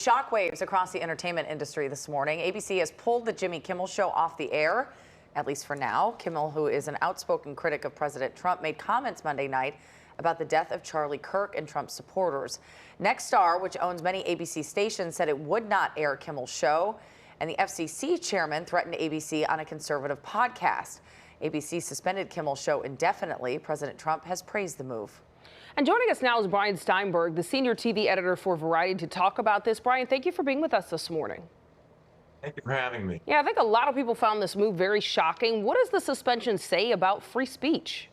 Shockwaves across the entertainment industry this morning. ABC has pulled the Jimmy Kimmel Show off the air, at least for now. Kimmel, who is an outspoken critic of President Trump, made comments Monday night about the death of Charlie Kirk and Trump supporters. Nexstar, which owns many ABC stations, said it would not air Kimmel's show, and the FCC chairman threatened ABC on a conservative podcast. ABC suspended Kimmel's show indefinitely. President Trump has praised the move. And joining us now is Brian Steinberg, the senior TV editor for Variety, to talk about this. Brian, thank you for being with us this morning. Thank you for having me. Yeah, I think a lot of people found this move very shocking. What does the suspension say about free speech?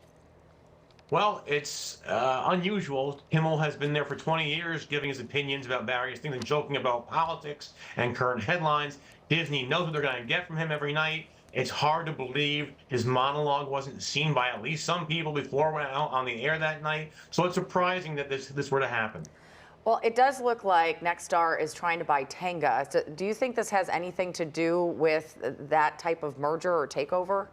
Well, it's unusual. Kimmel has been there for 20 years giving his opinions about various things and joking about politics and current headlines. Disney knows what they're going to get from him every night. It's hard to believe his monologue wasn't seen by at least some people before it went out on the air that night. So it's surprising that this were to happen. Well, it does look like Nexstar is trying to buy Tenga. So do you think this has anything to do with that type of merger or takeover?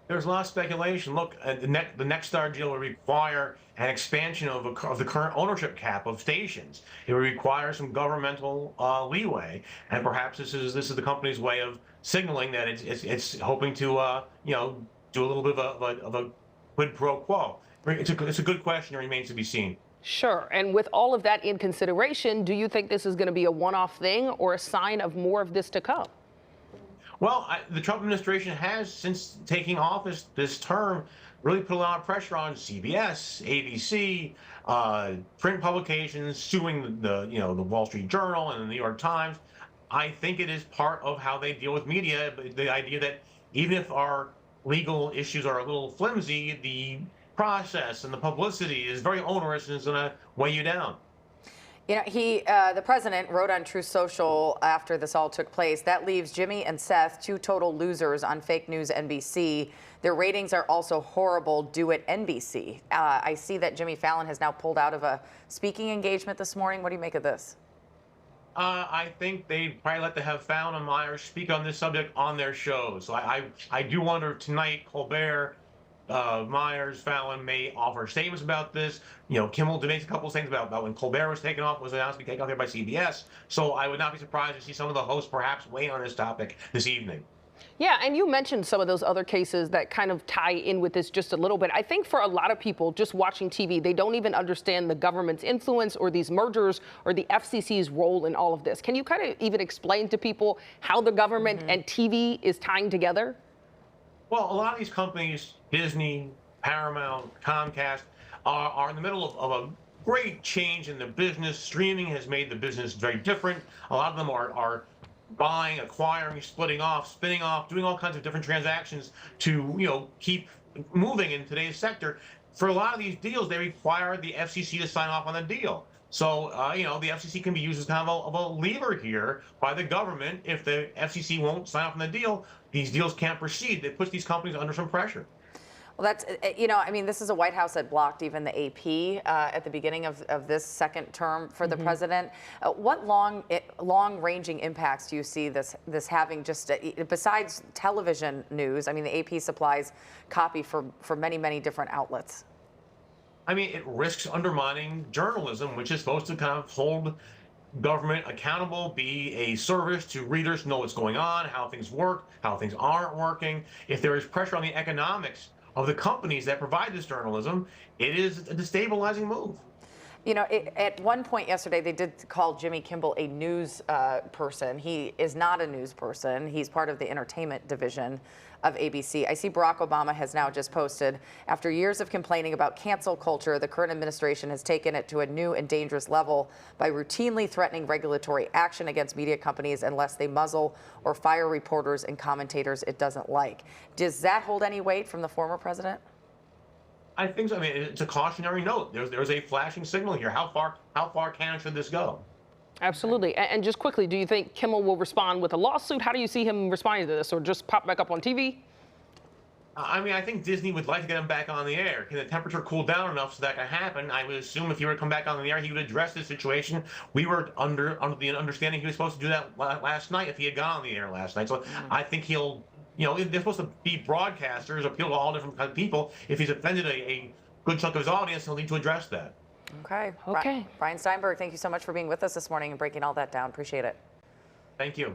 There's a lot of speculation. Look, the Nexstar deal would require an expansion of the current ownership cap of stations. It would require some governmental leeway, and perhaps this is the company's way of signaling that it's hoping to do a little bit of a quid pro quo. It's a good question. It remains to be seen. Sure. And with all of that in consideration, do you think this is going to be a one-off thing or a sign of more of this to come? Well, the Trump administration has, since taking office this term, really put a lot of pressure on CBS, ABC, print publications, suing the Wall Street Journal and the New York Times. I think it is part of how they deal with media. The idea that even if our legal issues are a little flimsy, the process and the publicity is very onerous and is going to weigh you down. You know, the president wrote on Truth Social after this all took place, that leaves Jimmy and Seth, two total losers on fake news NBC. Their ratings are also horrible due at NBC. I see that Jimmy Fallon has now pulled out of a speaking engagement this morning. What do you make of this? I think they'd probably let Fallon and Myers speak on this subject on their shows. So I do wonder if tonight Colbert, Myers, Fallon may offer statements about this. Kimmel did make a couple of things about when Colbert was announced to be taken off there by CBS. So I would not be surprised to see some of the hosts perhaps weigh on this topic this evening. Yeah, and you mentioned some of those other cases that kind of tie in with this just a little bit. I think for a lot of people just watching TV, they don't even understand the government's influence or these mergers or the FCC's role in all of this. Can you kind of even explain to people how the government and TV is tying together? Well, a lot of these companies, Disney, Paramount, Comcast, are in the middle of a great change in the business. Streaming has made the business very different. A lot of them are buying, acquiring, splitting off, spinning off, doing all kinds of different transactions to keep moving in today's sector. For a lot of these deals, they require the FCC to sign off on the deal. So, the FCC can be used as kind of a lever here by the government. If the FCC won't sign off on the deal, these deals can't proceed. It puts these companies under some pressure. Well, that's, this is a White House that blocked even the AP at the beginning of this second term for the president. What long-ranging impacts do you see this having just besides television news? I mean, the AP supplies copy for many, many different outlets. I mean, it risks undermining journalism, which is supposed to kind of hold government accountable, be a service to readers, know what's going on, how things work, how things aren't working. If there is pressure on the economics of the companies that provide this journalism, it is a destabilizing move. At one point yesterday, they did call Jimmy Kimmel a news person. He is not a news person. He's part of the entertainment division of ABC. I see Barack Obama has now just posted, after years of complaining about cancel culture, the current administration has taken it to a new and dangerous level by routinely threatening regulatory action against media companies unless they muzzle or fire reporters and commentators it doesn't like. Does that hold any weight from the former president? I think so. I mean, it's a cautionary note. There's a flashing signal here. How far can and should this go? Absolutely. And just quickly, do you think Kimmel will respond with a lawsuit? How do you see him responding to this, or just pop back up on TV? I mean, I think Disney would like to get him back on the air. Can the temperature cool down enough so that can happen? I would assume if he were to come back on the air, he would address this situation. We were under the understanding he was supposed to do that last night if he had gone on the air last night. So I think he'll, they're supposed to be broadcasters, appeal to all different kinds of people. If he's offended a good chunk of his audience, he'll need to address that. Okay. Okay. Brian Steinberg, thank you so much for being with us this morning and breaking all that down. Appreciate it. Thank you.